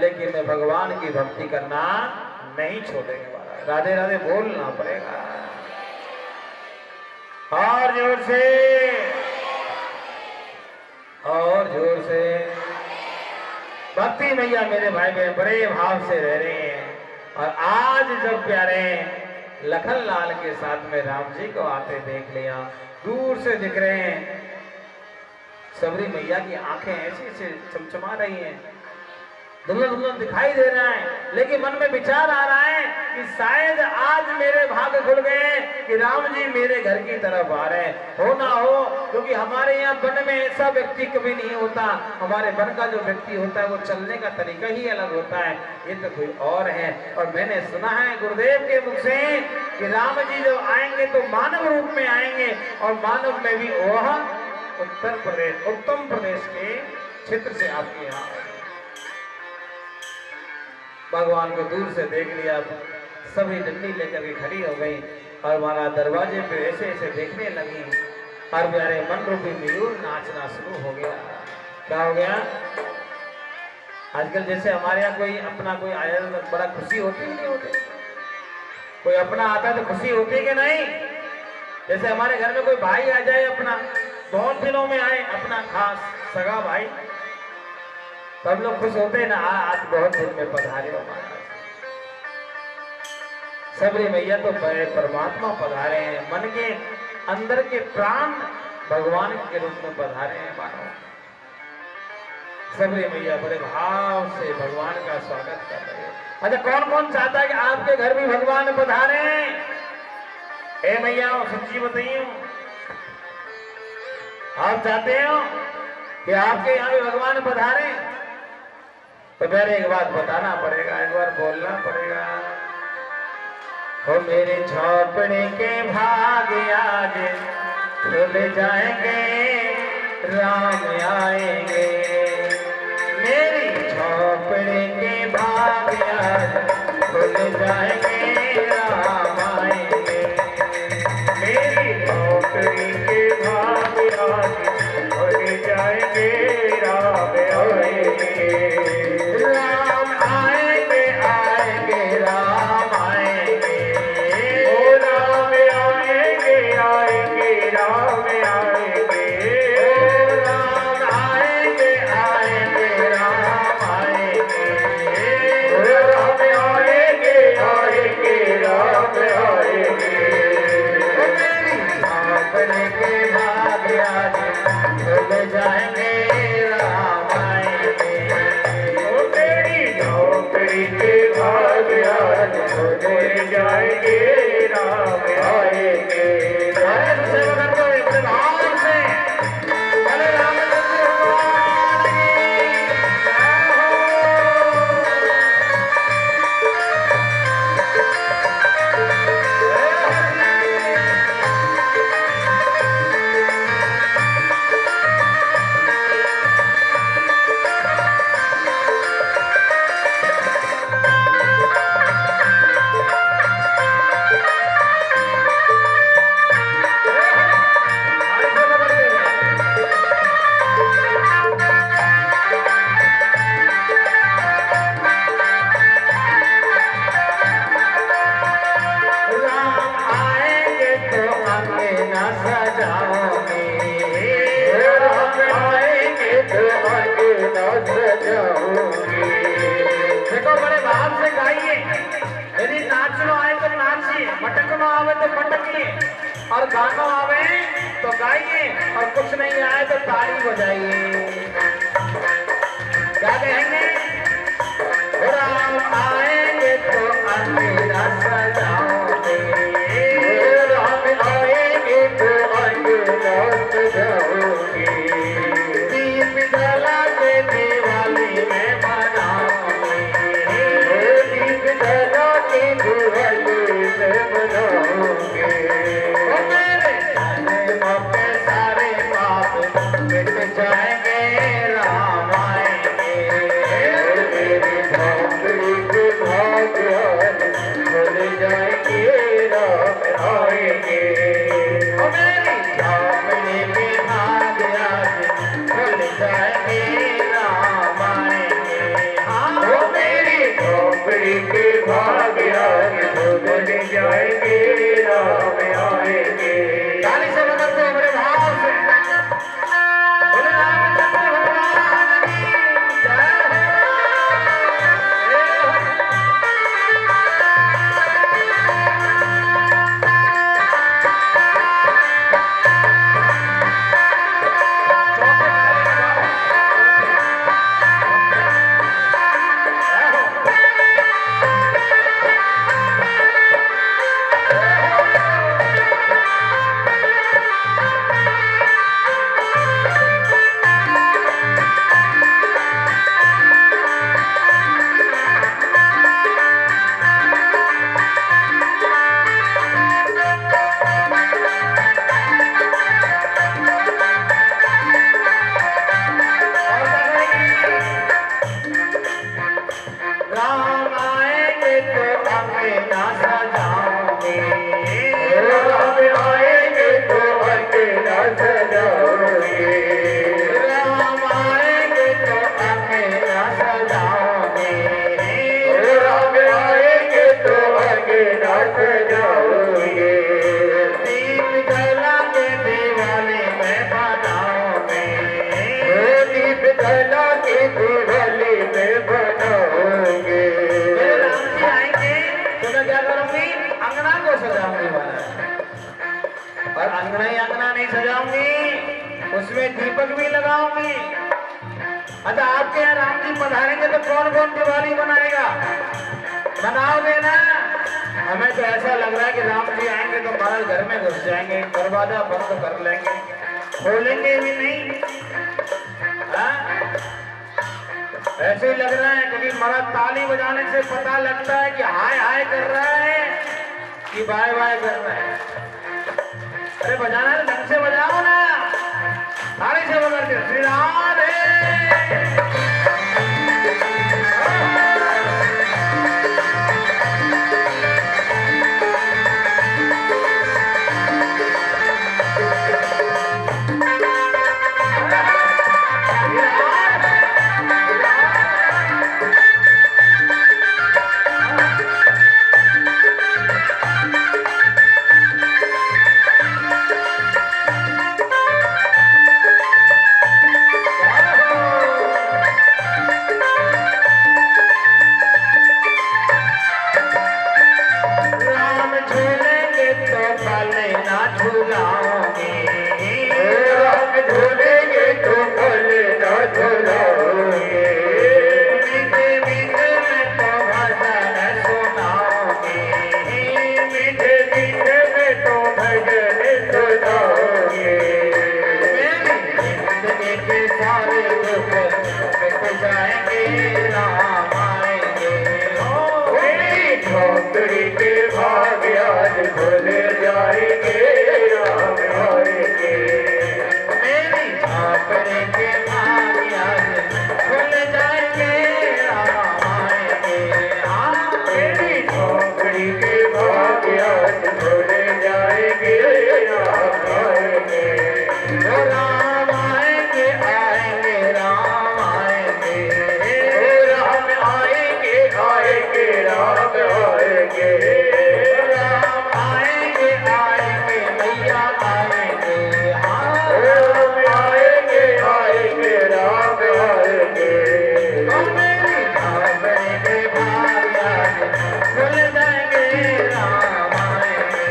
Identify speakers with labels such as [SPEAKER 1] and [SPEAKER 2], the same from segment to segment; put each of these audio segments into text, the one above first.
[SPEAKER 1] लेकिन मैं भगवान की भक्ति करना नहीं छोड़ेंगे महाराज। राधे राधे बोलना पड़ेगा और जोर से, और जोर से। भक्ति मैया मेरे भाई बहन बड़े भाव से रह रहे हैं। और आज जब प्यारे लखन लाल के साथ में राम जी को आते देख लिया, दूर से दिख रहे हैं, सबरी मैया की आंखें ऐसे ऐसे चमचमा रही हैं, दुल्हन दुल्हन दिखाई दे रहा है, लेकिन मन में विचार आ रहा है कि शायद आज मेरे भाग्य खुल गए कि राम जी मेरे घर की तरफ आ रहे हैं। हो ना हो, क्योंकि हमारे यहाँ वन में ऐसा व्यक्ति कभी नहीं होता। हमारे वन का जो व्यक्ति होता है वो चलने का तरीका ही अलग होता है, ये तो कोई और है। और मैंने सुना है गुरुदेव के मुख से कि राम जी जब आएंगे तो मानव रूप में आएंगे, और मानव में भी वह उत्तर प्रदेश, उत्तम प्रदेश के क्षेत्र से आपके यहाँ। भगवान को दूर से देख लिया, सभी डंडी लेकर के खड़ी हो गई और वहां दरवाजे पे ऐसे ऐसे देखने लगी। और प्यारे मन रूपी मयूर नाचना शुरू हो गया। क्या हो गया? आजकल जैसे हमारे यहाँ कोई अपना कोई आया तो बड़ा खुशी होती है, नहीं होती? कोई अपना आता है तो खुशी होती है कि नहीं? जैसे हमारे घर में कोई भाई आ जाए अपना, बहुत दिनों में आए अपना खास सगा भाई, तब लोग खुश होते हैं ना, आज बहुत दिन में पधारे हो महाराज। सबरी मैया तो बड़े परमात्मा पधारे हैं, मन के अंदर के प्राण भगवान के रूप में पधारे हैं मानो। सबरी मैया बड़े भाव से भगवान का स्वागत कर रहे हैं। अच्छा, कौन कौन चाहता है कि आपके घर भी भगवान पधारे? ए मैया सच्ची बताइए, आप चाहते हो कि आपके यहाँ भी भगवान पधारे? तो पहले एक बात बताना पड़ेगा, एक बार बोलना पड़ेगा। हो मेरे झोपड़े के भाग आज खुल जाएंगे, राम आएंगे। मेरी झोपड़े के भाग आज खुल जाएंगे, राम आएंगे। मेरी झोपड़ी के भाग आज खुल जाएंगे, राम आएंगे। देखो बड़े भाव से गाइए, यदि नाचनो आए तो नाचिए, मटकनो आवे तो मटकिए, और गानो आवे तो गाइए, और कुछ नहीं आए तो ताली बजाइए। क्या कहेंगे? राम आएंगे तो अंधेरा सजाओगे, राम आएंगे तो अंधेरा सजाओगे। दीप जला के दिवाली में मनाओगे, दीप जला के दिवाली में मनाओगे। मेरे जन्म के सारे पाप मिट जाएंगे, राम आएंगे। राम आएंगे तो अंगना सजाओगे,
[SPEAKER 2] राम आएंगे तो अंगना सजाओगे,
[SPEAKER 1] राम आएंगे तो अंगना सजाओगे,
[SPEAKER 2] राम आएंगे तो अंगना सजाओगे,
[SPEAKER 1] दीप जला के दिवाली में बनाओगे,
[SPEAKER 2] दीप जला के दिवाली में बनाओगे।
[SPEAKER 1] मेरे राम जी आएंगे तो मैं क्या करूंगी, अंगना को सजाऊंगी वाला, और अंगना ही अंगना नहीं सजाऊंगी, उसमें दीपक भी लगाऊंगी। अच्छा आपके यहाँ राम जी पधारेंगे तो कौन कौन दिवाली बनाएगा, बनाओगे ना? हमें तो ऐसा लग रहा है कि राम जी आएंगे तो महाराज घर में घुस जाएंगे, दरवाजा बंद कर लेंगे, खोलेंगे भी नहीं। हाँ? ऐसे ही लग रहा है, क्योंकि महाराज ताली बजाने से पता लगता है कि हाय हाय कर रहा है कि बाय बाय कर रहा है। अरे बजाना है ढंग से बजाओ ना, ताली से बजाते श्री राधे। राम झूलेंगे तो भले ना झूलाओगे,
[SPEAKER 2] राम झूलेंगे तो भले ना झूलाओगे,
[SPEAKER 1] मीठे मीठे में तो भजन सुनाओगे,
[SPEAKER 2] मीठे मीठे में तो भजन सुनाओगे,
[SPEAKER 1] मेरी जिंदगी के सारे दुख मिट जाएंगे, राम आएंगे।
[SPEAKER 2] मेरी झोंपड़ी के भाग आज खुल जाएंगे, राम आएंगे,
[SPEAKER 1] मेरी झांपड़े के भाग आज खुल जाएंगे, राम आएंगे। हाँ,
[SPEAKER 2] मेरी झोंपड़ी के भाग आज खुल जाएंगे, राम आएंगे,
[SPEAKER 1] ओ राम आएंगे आएंगे राम आएंगे,
[SPEAKER 2] राम आएंगे आएंगे राम आएंगे,
[SPEAKER 1] राम आएंगे आएंगे मैया आएंगे। हाँ,
[SPEAKER 2] राम आएंगे आएंगे राम आएंगे,
[SPEAKER 1] ओ मेरी झांपड़े के भाग आज खुल जाएंगे, राम आएंगे।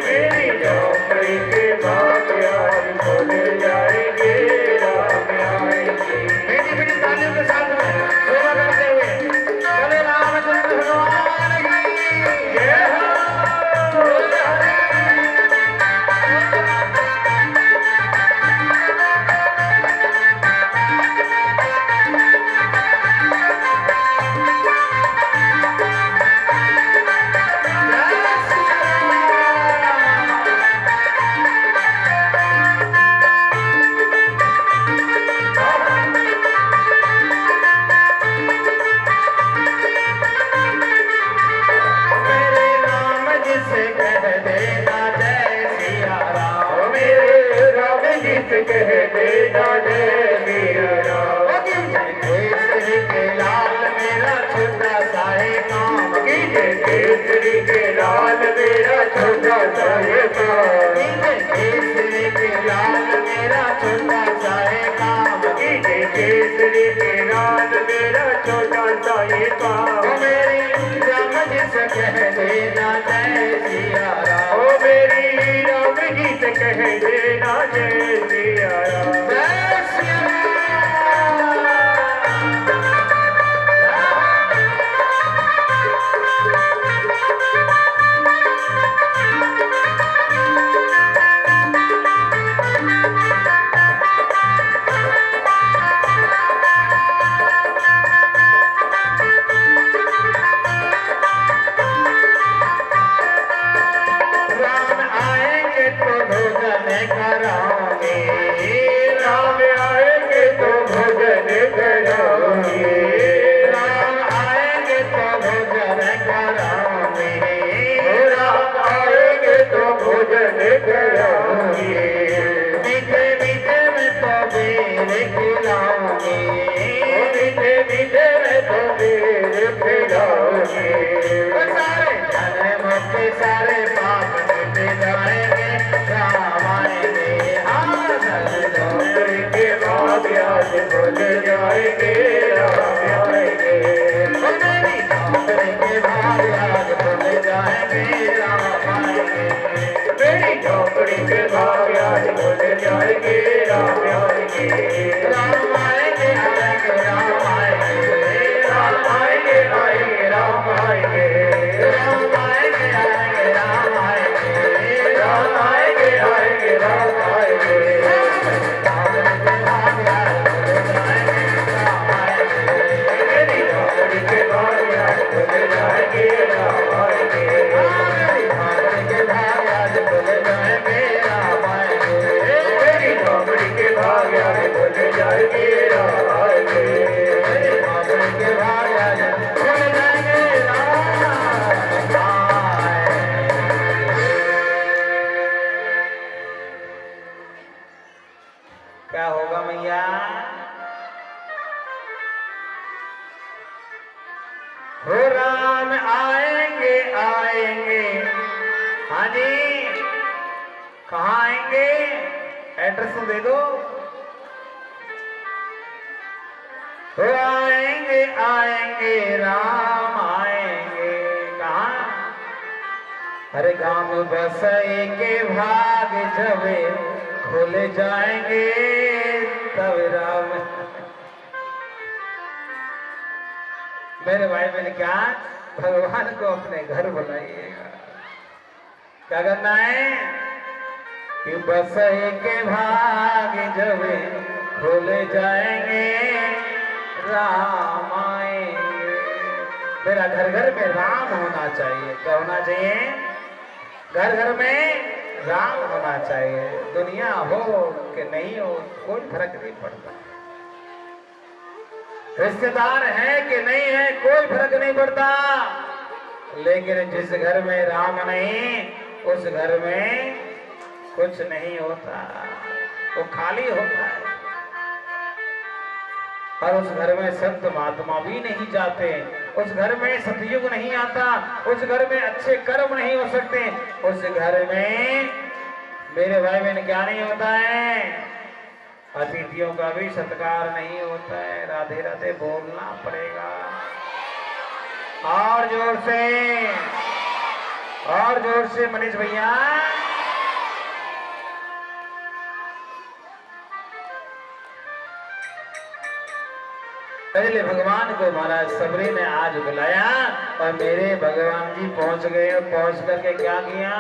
[SPEAKER 2] मेरी झोंपड़ी के भाग आज खुल जाएंगे, राम आएंगे।
[SPEAKER 1] मीठी मीठी तालियों के साथ में सेवा करते हुए बोले रामचंद्र भगवान की जय हो। जय श्री मेरे राम जी से कह देना जय सिया राम,
[SPEAKER 2] मेरे राम जी से कह देना जय सिया राम,
[SPEAKER 1] केसरी के लाल मेरा छोटा सा है काम,
[SPEAKER 2] कीजे केसरी के लाल मेरा छोटा सा ये काम,
[SPEAKER 1] केसरी के लाल मेरा छोटा सा है काम,
[SPEAKER 2] कीजे केसरी के लाल मेरा छोटा सा ये काम,
[SPEAKER 1] ओ मेरी राम जी से कह देना जय सिया राम,
[SPEAKER 2] ओ मेरी राम जी से कह देना जय सिया राम।
[SPEAKER 1] जय सिया राम। राम आएंगे तो भोजन कराओगे, हो राम आएंगे आएंगे। हाँ जी, कहाँ आएंगे? एड्रेस तो दे दो। हो आएंगे आएंगे राम आएंगे। कहाँ? अरे गांव बसई के भाग जबे खुल जाएंगे तब राम। मेरे भाई मैंने क्या, भगवान को अपने घर बुलाइएगा। क्या करना है कि बसई के भाग जब खुल जाएंगे राम आएंगे। मेरा घर घर में राम होना चाहिए। क्या होना चाहिए? घर घर में राम होना चाहिए। दुनिया हो कि नहीं हो कोई फर्क नहीं पड़ता। रिश्तेदार है कि नहीं है कोई फर्क नहीं पड़ता। लेकिन जिस घर में राम नहीं उस घर में कुछ नहीं होता, वो खाली होता है। और उस घर में संत महात्मा भी नहीं जाते, उस घर में सतयुग नहीं आता, उस घर में अच्छे कर्म नहीं हो सकते, उस घर में मेरे भाई बहन क्या नहीं होता है? अतिथियों का भी सत्कार नहीं होता है। राधे राधे बोलना पड़ेगा और जोर से मनीष भैया। पहले भगवान को महाराज सबरी ने आज बुलाया और मेरे भगवान जी पहुंच गए। पहुंच करके क्या किया?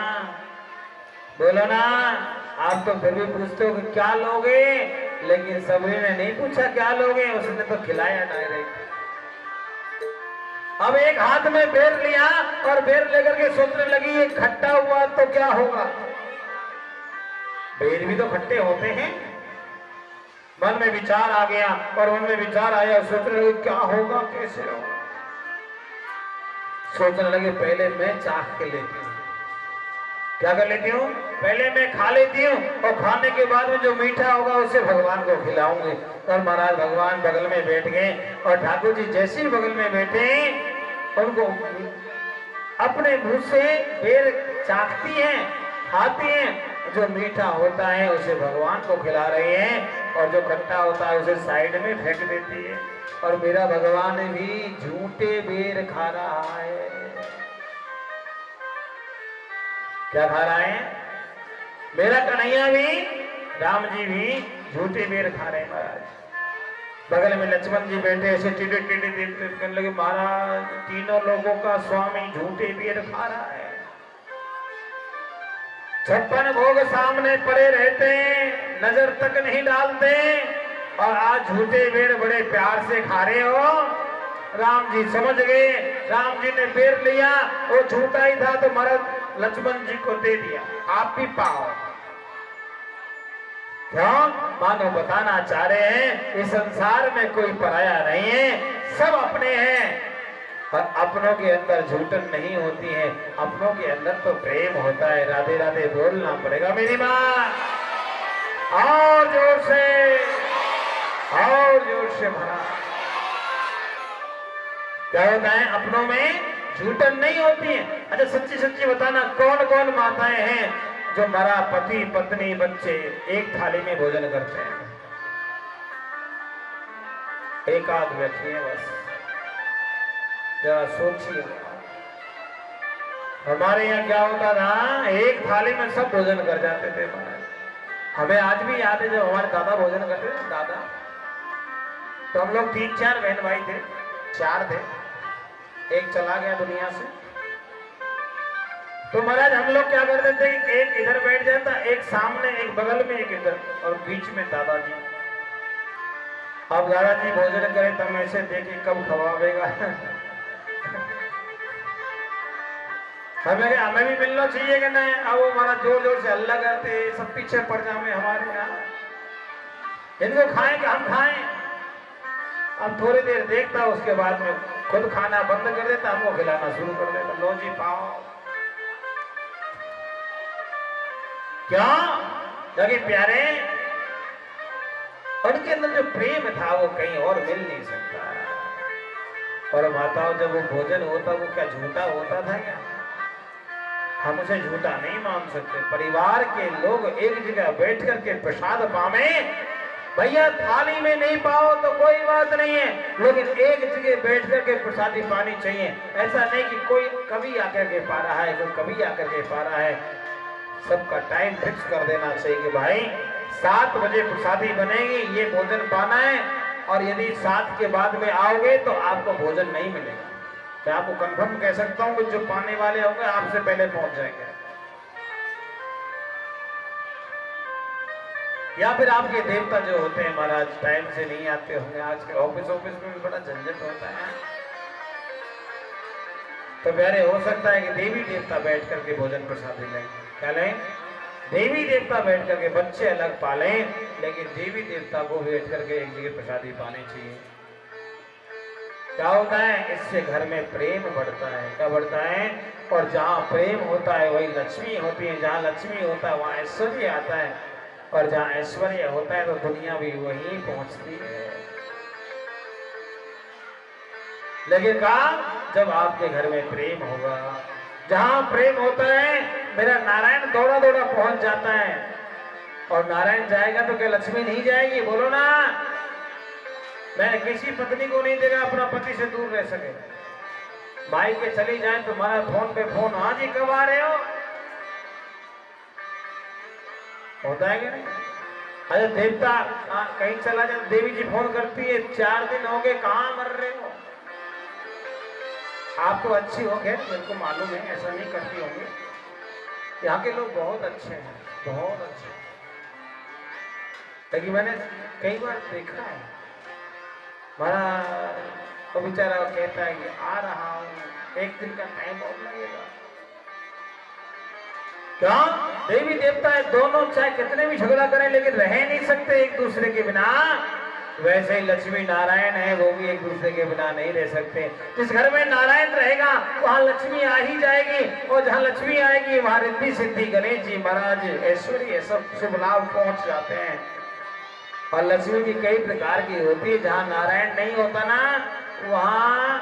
[SPEAKER 1] बोलो ना, आप तो फिर भी पूछते हो कि क्या लोगे, लेकिन सबरी ने नहीं पूछा क्या लोगे, उसने तो खिलाया डायरेक्ट। अब एक हाथ में बेर लिया और बेर लेकर के सोचने लगी ये खट्टा हुआ तो क्या होगा। बेर भी तो खट्टे होते हैं। मन में विचार आ गया और मन में विचार आया, सोचने लगे क्या होगा कैसे होगा। सोचने लगे पहले मैं चाख के लेती हूँ। क्या कर लेती हूँ? पहले मैं खा लेती हूँ और खाने के बाद में जो मीठा होगा उसे भगवान को खिलाऊंगी। और महाराज भगवान बगल में बैठ गए और ठाकुर जी जैसे ही बगल में बैठे उनको अपने मुंह से बेर चाखती हैं, खाती हैं। जो मीठा होता है उसे भगवान को खिला रही हैं और जो खट्टा होता है उसे साइड में फेंक देती है। और मेरा भगवान भी झूठे बेर खा रहा है। क्या खा रहा है? मेरा कन्हैया भी, राम जी भी झूठे बेर खा रहे हैं महाराज। बगल में लक्ष्मण जी बैठे ऐसे टीडे टीडे देखते कहने लगे महाराज तीनों लोगों का स्वामी झूठे बेर खा रहा है। 56 भोग सामने पड़े रहते हैं, नजर तक नहीं डालते और आज झूठे बेर बड़े प्यार से खा रहे हो। राम जी समझ गए। राम जी ने बेर लिया, वो झूठा ही था तो महाराज लक्ष्मण जी को दे दिया, आप भी पाओ। क्यों? मानो बताना चाह रहे हैं इस संसार में कोई पराया नहीं है, सब अपने हैं। और अपनों के अंदर झूठन नहीं होती है, अपनों के अंदर तो प्रेम होता है। राधे राधे बोलना पड़ेगा मेरी माँ। और जोर से भरा। क्या होता है? अपनों में झूठन नहीं होती है। अच्छा सच्ची सच्ची बताना कौन कौन माताएं हैं जो मरा पति पत्नी बच्चे एक थाली में भोजन करते हैं? एक आध व्यक्ति है बस। जरा सोचिए। हमारे यहाँ क्या होता था, एक थाली में सब भोजन कर जाते थे महाराज। हमें आज भी याद है जब हमारे दादा भोजन करते थे, दादा तो हम लोग 3-4 बहन भाई थे, 4 थे, एक चला गया दुनिया से। तो महाराज हम लोग क्या करते थे, एक इधर बैठ जाता, एक सामने, एक बगल में, एक इधर और बीच में दादाजी। अब दादाजी भोजन करे तो हम ऐसे देखे कब खवावेगा। हमें भी मिलना चाहिए कि नहीं। अब वो हमारा जोर जोर से हल्ला करते, सब पीछे पड़ जाए हमारे यहाँ, इनको खाएं कि हम खाएं। अब थोड़ी देर देखता, उसके बाद में खुद खाना बंद कर देता, हमको खिलाना शुरू कर देता। लो जी पाओ। क्या लगे प्यारे? उनके अंदर जो प्रेम था वो कहीं और मिल नहीं सकता। और माताओं, जब वो भोजन होता वो क्या झूठा होता था क्या? हम उसे झूठा नहीं मान सकते। परिवार के लोग एक जगह बैठ करके प्रसाद पावे, भैया थाली में नहीं पाओ तो कोई बात नहीं है, लेकिन एक जगह बैठ करके प्रसादी पानी चाहिए। ऐसा नहीं कि कोई कभी आकर के पा रहा है, कोई कभी आकर के पा रहा है। सबका टाइम फिक्स कर देना चाहिए कि भाई 7 बजे प्रसादी बनेगी, ये भोजन पाना है, और यदि 7 के बाद में आओगे तो आपको भोजन नहीं मिलेगा। मैं आपको कंफर्म कह सकता हूं कि जो पाने वाले होंगे आपसे पहले पहुंच जाएंगे, या फिर आपके देवता जो होते हैं महाराज टाइम से नहीं आते होंगे। आज के ऑफिस में भी बड़ा झंझट होता है, तो प्यारे हो सकता है कि देवी देवता बैठ करके भोजन प्रसादी लें। क्या लें? देवी देवता बैठ करके, बच्चे अलग पालें लेकिन देवी देवता को बैठ करके एक जगह प्रसादी पानी चाहिए। क्या होता है? इससे घर में प्रेम बढ़ता है। क्या बढ़ता है? और जहाँ प्रेम होता है वही लक्ष्मी होती है, जहाँ लक्ष्मी होता है वहाँ ऐश्वर्य आता है, और जहाँ ऐश्वर्य होता है तो दुनिया भी वहीं पहुंचती है। लेकिन कहा, जब आपके घर में प्रेम होगा, जहां प्रेम होता है मेरा नारायण दौड़ा दौड़ा पहुंच जाता है। और नारायण जाएगा तो क्या लक्ष्मी नहीं जाएगी? बोलो ना। मैं किसी पत्नी को नहीं देगा अपना पति से दूर रह सके। भाई के चली जाए तो हमारा फोन पे फोन, हाँ जी कब आ रहे हो, होता है कि नहीं? अरे देवता कहीं चला जाए, देवी जी फोन करती है 4 दिन हो गए, कहाँ मर रहे हो? आप तो अच्छी हो गए, मेरे को मालूम है, ऐसा नहीं करती होंगी। यहाँ के लोग बहुत अच्छे हैं, बहुत अच्छे। लेकिन मैंने कई बार देखा है, हमारा तो बेचारा कहता है कि आ रहा हूँ, 1 दिन का टाइम और लगेगा। क्या देवी देवता है, दोनों चाहे कितने भी झगड़ा करें लेकिन रह नहीं सकते एक दूसरे के बिना। वैसे ही लक्ष्मी नारायण है, वो भी एक दूसरे के बिना नहीं रह सकते। जिस घर में नारायण रहेगा वहां लक्ष्मी आ ही जाएगी, और जहां लक्ष्मी आएगी वहां रिद्धि सिद्धि गणेश जी महाराज ऐश्वर्य सब शुभ लाभ पहुंच जाते हैं। और लक्ष्मी भी कई प्रकार की होती है, जहां नारायण नहीं होता ना वहां